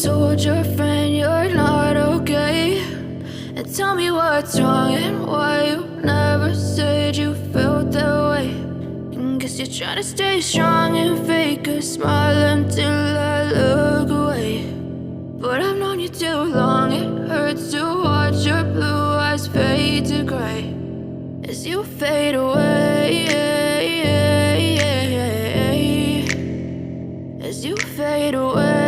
told your friend you're not okay? And tell me what's wrong and why you never said you felt that way. And guess you're trying to stay strong and fake a smile until I look away. But I've known you too long, it hurts to watch your blue eyes fade to gray as you fade away, as you fade away.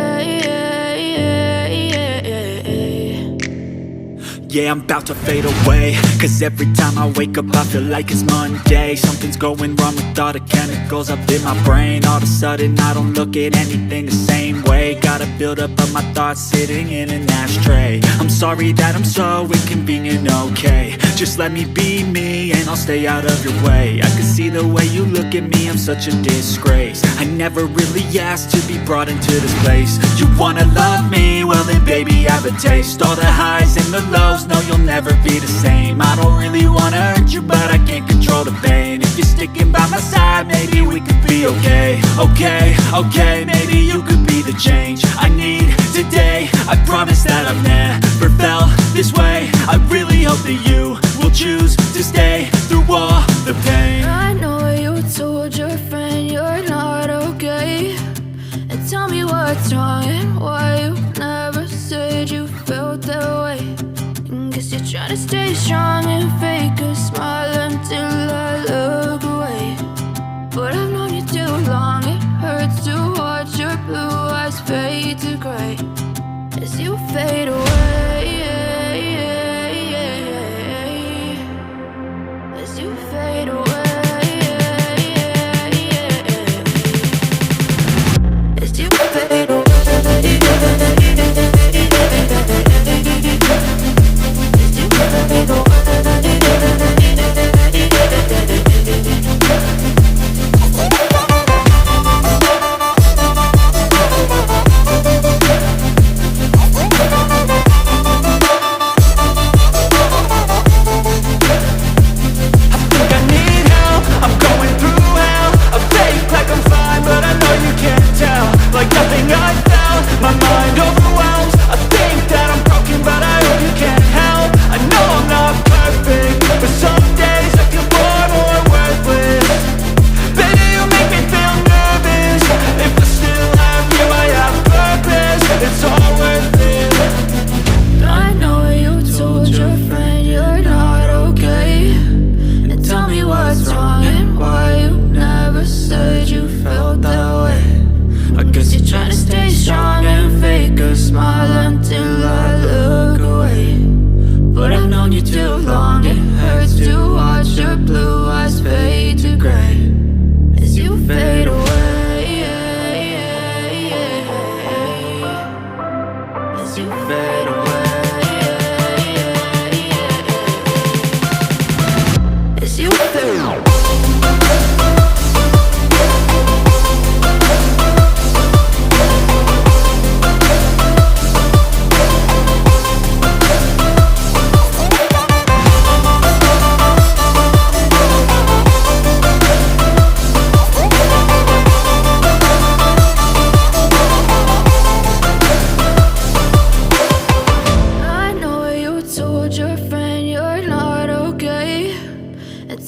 Yeah, I'm about to fade away, cause every time I wake up I feel like it's Monday. Something's going wrong with all the chemicals up in my brain. All of a sudden I don't look at anything the same way. Gotta build up of my thoughts sitting in an ashtray. I'm sorry that I'm so inconvenient, okay? Just let me be me and I'll stay out of your way. I can see the way you look at me, I'm such a disgrace. I never really asked to be brought into this place. You wanna love me? Well then baby I have a taste. All the highs and the lows, no you'll never be the same. I don't really wanna hurt you but I can't control the pain. If you're sticking by my side maybe we could be okay. Okay, maybe you could be the change I need today. I promise that I've never felt this way. I really hope that you will choose to stay through all the pain. I know you told your friend you're not okay. And tell me what's wrong and why you never said you felt that way. And guess you're trying to stay strong and fake a smile until I look away. But I've known you too long, it hurts to watch your blue eyes fade to gray as you fade away, as you fade away.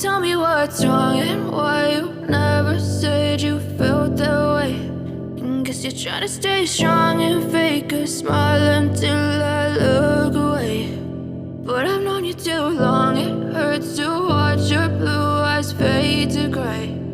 Tell me what's wrong and why you never said you felt that way. And guess you're trying to stay strong and fake a smile until I look away. But I've known you too long, it hurts to watch your blue eyes fade to gray